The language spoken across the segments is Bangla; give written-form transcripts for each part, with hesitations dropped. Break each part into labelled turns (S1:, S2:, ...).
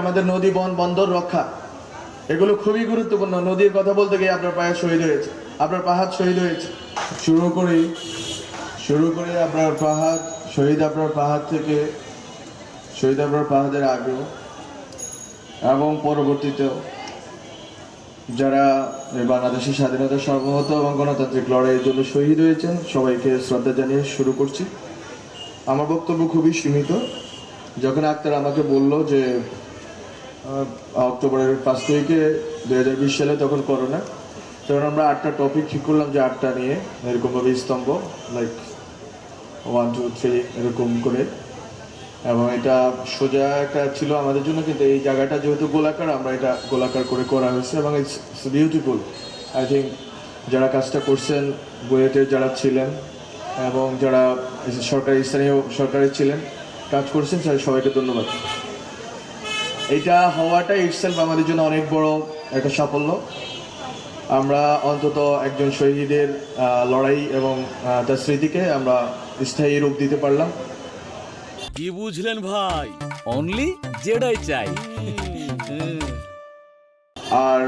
S1: আমাদের নদী বন বন্দর রক্ষা এগুলো খুবই গুরুত্বপূর্ণ। নদীর কথা বলতে গিয়ে আপনার পায়ে শহীদ হয়েছে, আপনার পাহাড় শহীদ হয়েছে। শুরু করে আপনার পাহাড় শহীদ, আপনার পাহাড় থেকে শহীদ আপনার পাহাড়ের আগেও এবং পরবর্তীতেও যারা এই বাংলাদেশের স্বাধীনতা সার্বভৌমত্ব এবং গণতান্ত্রিক লড়াইয়ের জন্য শহীদ হয়েছেন সবাইকে শ্রদ্ধা জানিয়ে শুরু করছি। আমার বক্তব্য খুবই সীমিত। যখন আক্তার আমাকে বলল যে অক্টোবরের 5 তারিখে 2020 সালে তখন করোনা, তখন আমরা 8টা টপিক ঠিক করলাম যে 8টা নিয়ে এরকমভাবে স্তম্ভ লাইক 1 2 3 এরকম করে, এবং এটা সোজা একটা ছিল আমাদের জন্য, কিন্তু এই জায়গাটা যেহেতু গোলাকার আমরা এটা গোলাকার করে করা হয়েছে এবং ইটস বিউটিফুল। আই থিঙ্ক যারা কাজটা করছেন, বুয়েটে যারা ছিলেন এবং যারা স্থানীয় সরকারে ছিলেন কাজ করছেন, সবাইকে ধন্যবাদ। এটা হওয়াটা ইটসেলফ আমাদের জন্য অনেক বড় একটা সাফল্য। আমরা অন্তত একজন শহীদের লড়াই এবং তার স্মৃতিকে আমরা স্থায়ী রূপ দিতে পারলাম।
S2: কি বুঝলেন ভাই? অনলি যেটাই চাই।
S1: আর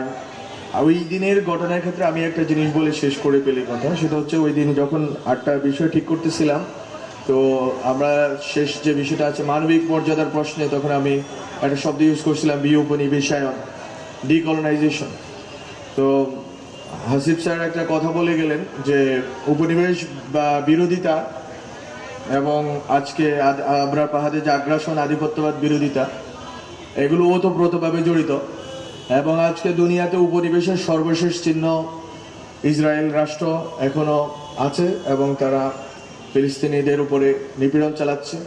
S1: ওই দিনের ঘটনার ক্ষেত্রে আমি একটা জিনিস বলে শেষ করে পেলি কথা, সেটা হচ্ছে ওই দিন যখন 8টা বিষয় ঠিক করতেছিলাম, তো আমরা শেষ যে বিষয়টা আছে মানবিক মর্যাদার প্রশ্নে, তখন আমি একটা শব্দ ইউজ করছিলাম বিউপনিবেশায়ন, ডিকলোনাইজেশন। তো হাসিব স্যার একটা কথা বলে গেলেন যে উপনিবেশ বা বিরোধিতা এবং আজকে আবরার পাহাড়ে যে আগ্রাসন, আধিপত্যবাদ বিরোধিতা, এগুলো ওতপ্রোতভাবে জড়িত। এবং আজকে দুনিয়াতে উপনিবেশের সর্বশেষ চিহ্ন ইসরায়েল রাষ্ট্র এখনো আছে এবং তারা ফিলিস্তিনিদের উপরে নিপীড়ন চালাচ্ছে।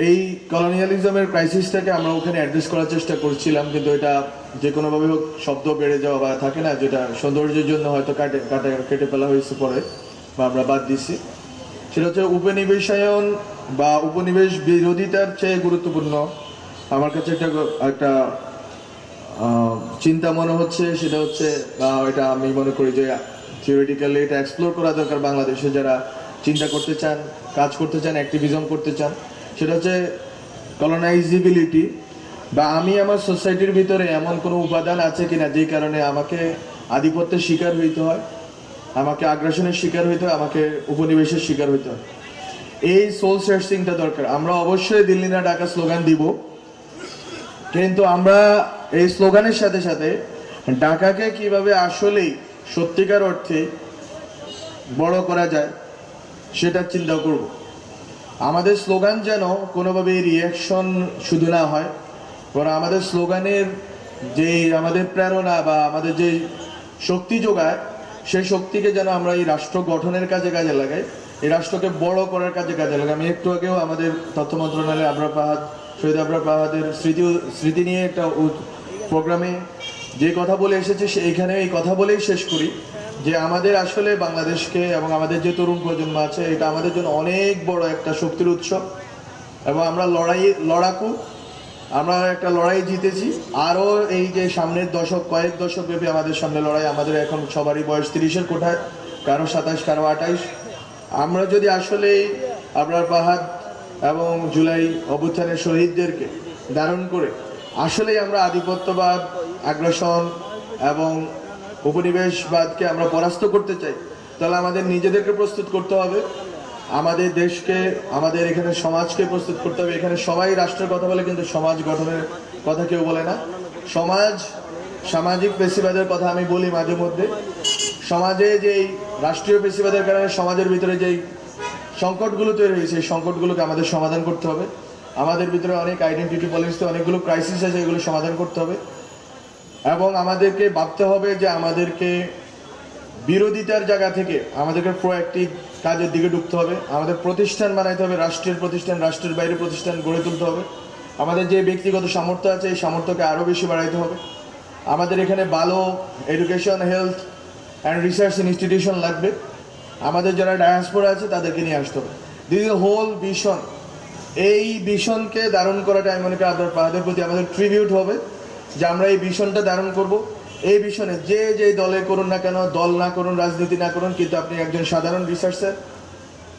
S1: এই কলোনিয়ালিজমের ক্রাইসিসটাকে আমরা ওখানে অ্যাড্রেস করার চেষ্টা করছিলাম, কিন্তু এটা যে কোনোভাবে হোক শব্দ বেড়ে যাওয়া বা থাকে না, যেটা সৌন্দর্যের জন্য হয়তো কেটে ফেলা হয়েছে পরে বা আমরা বাদ দিছি, সেটা হচ্ছে উপনিবেশায়ন বা উপনিবেশ বিরোধিতার চেয়ে গুরুত্বপূর্ণ আমার কাছে একটা চিন্তা মনে হচ্ছে। সেটা হচ্ছে এটা আমি মনে করি যে থিওরিটিক্যালি এটা এক্সপ্লোর করা দরকার বাংলাদেশে যারা চিন্তা করতে চান, কাজ করতে চান, অ্যাক্টিভিজম করতে চান। সেটা হচ্ছে কলোনাইজিবিলিটি, বা আমি আমার সোসাইটির ভিতরে এমন কোনো উপাদান আছে কিনা যে কারণে আমাকে আধিপত্যের শিকার হইতে হয়, আমাকে আগ্রাসনের শিকার হইতে হয়, আমাকে উপনিবেশের শিকার হইতে হয়। এই সোল সার্চিংটা দরকার। আমরা অবশ্যই দিল্লি না ঢাকা স্লোগান দিব, কিন্তু আমরা এই স্লোগানের সাথে সাথে ঢাকাকে কিভাবে আসলেই সত্যিকার অর্থে বড় করা যায় সেটা চিন্তা করব। আমাদের স্লোগান যেন কোনোভাবে রিয়াকশন শুধু না হয়, বরং আমাদের স্লোগানের যে আমাদের প্রেরণা বা আমাদের যে শক্তি যোগায়, সেই শক্তিকে যেন আমরা এই রাষ্ট্র গঠনের কাজে লাগাই, এই রাষ্ট্রকে বড় করার কাজে লাগাই। আমি একটু আগেও আমাদের তথ্য মন্ত্রণালয়ে শহীদ আবরার পাহাড়ের স্মৃতি নিয়ে একটা প্রোগ্রামে যে কথা বলে এসেছে, এইখানে এই কথা বলেই শেষ করি যে আমাদের আসলে বাংলাদেশকে এবং আমাদের যে তরুণ প্রজন্ম আছে, এটা আমাদের জন্য অনেক বড় একটা শক্তির উৎস। এবং আমরা লড়াকু, আমরা একটা লড়াই জিতেছি। আরও এই যে সামনের কয়েক দশক ব্যাপী আমাদের সামনে লড়াই। আমাদের এখন সবারই বয়স 30-এর কোঠায়, কারো 27, কারো 28। আমরা যদি আসলেই আবরার পাহাড় এবং জুলাই অভ্যুত্থানের শহীদদেরকে ধারণ করে আসলেই আমরা আধিপত্যবাদ, আগ্রাসন এবং উপনিবেশবাদকে আমরা পরাস্ত করতে চাই, তাহলে আমাদের নিজেদেরকে প্রস্তুত করতে হবে, আমাদের দেশকে, আমাদের এখানে সমাজকে প্রস্তুত করতে হবে। এখানে সবাই রাষ্ট্রের কথা বলে, কিন্তু সমাজ গঠনের কথা কেউ বলে না। সামাজিক পেশিবাদের কথা আমি বলি মাঝে মধ্যে। সমাজে যেই রাষ্ট্রীয় পেশিবাদের কারণে সমাজের ভিতরে যেই সংকটগুলো তৈরি হয়েছে, এই সংকটগুলোকে আমাদের সমাধান করতে হবে। আমাদের ভিতরে অনেক আইডেন্টিটি পলিটিক্সে অনেকগুলো ক্রাইসিস আছে, এগুলো সমাধান করতে হবে। এবং আমাদেরকে ভাবতে হবে যে আমাদেরকে বিরোধিতার জায়গা থেকে আমাদেরকে প্রোঅ্যাক্টিভ কাজের দিকে ঢুকতে হবে। আমাদের প্রতিষ্ঠান বানাইতে হবে, রাষ্ট্রের প্রতিষ্ঠান, রাষ্ট্রের বাইরে প্রতিষ্ঠান গড়ে তুলতে হবে। আমাদের যে ব্যক্তিগত সামর্থ্য আছে, এই সামর্থ্যকে আরও বেশি বাড়াইতে হবে। আমাদের এখানে ভালো education, health and research institution লাগবে। আমাদের যারা ডায়াসপোরা আছে তাদেরকে নিয়ে আসতে হবে। This is whole vision. এই ভিশনকে ধারণ করাটা আমি মনে করি আপনার পাহাড়ের প্রতি আমাদের ট্রিবিউট হবে, যে আমরা এই ভিশনটা ধারণ করব। এই ভিশনে যে দলে করুন না কেন, দল না করুন, রাজনীতি না করুন, কিন্তু আপনি একজন সাধারণ researcher,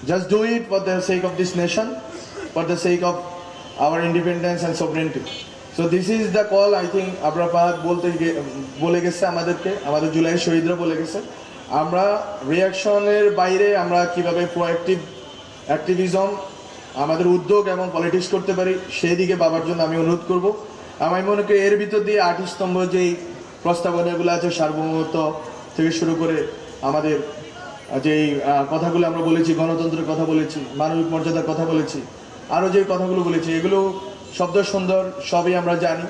S1: just do it for the sake of this nation, for the sake of our independence and sovereignty. So this is the call I think Abrar Fahad বলে গেছে আমাদেরকে, আমাদের জুলাই শহীদরা বলে গেছে। আমরা রিয়াকশনের বাইরে আমরা কিভাবে প্রোঅ্যাক্টিভ অ্যাক্টিভিজম, আমাদের উদ্যোগ এবং পলিটিক্স করতে পারি সেই দিকে বাবার জন্য আমি অনুরোধ করব। আমি মনে করি এর ভিতর দিয়ে 8 স্তম্ভ যেই প্রস্তাবনাগুলো আছে, সার্বভৌমত্ব থেকে শুরু করে আমাদের যেই কথাগুলো আমরা বলেছি, গণতন্ত্রের কথা বলেছি, মানবিক মর্যাদার কথা বলেছি, আরও যে কথাগুলো বলেছি, এগুলো শব্দ সুন্দর, সবই আমরা জানি,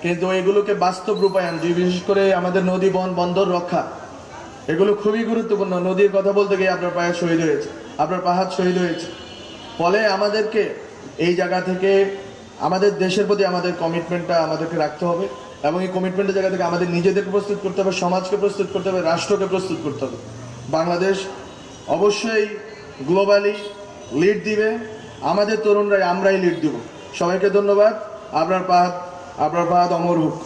S1: কিন্তু এগুলোকে বাস্তব রূপায়ণ, যে বিশেষ করে আমাদের নদী বন্দর রক্ষা, এগুলো খুবই গুরুত্বপূর্ণ। নদীর কথা বলতে গিয়ে আপনার পাহাড় শহীদ হয়েছে, আপনার পাহাড় শহীদ হয়েছে। ফলে আমাদেরকে এই জায়গা থেকে আমাদের দেশের প্রতি আমাদের কমিটমেন্টটা আমাদেরকে রাখতে হবে, এবং এই কমিটমেন্টের জায়গা থেকে আমাদের নিজেদেরকে প্রস্তুত করতে হবে, সমাজকে প্রস্তুত করতে হবে, রাষ্ট্রকে প্রস্তুত করতে হবে। বাংলাদেশ অবশ্যই গ্লোবালি লিড দিবে, আমাদের তরুণরাই আমরাই লিড দিব। সবাইকে ধন্যবাদ। আপনার পাহাড় অমর হোক।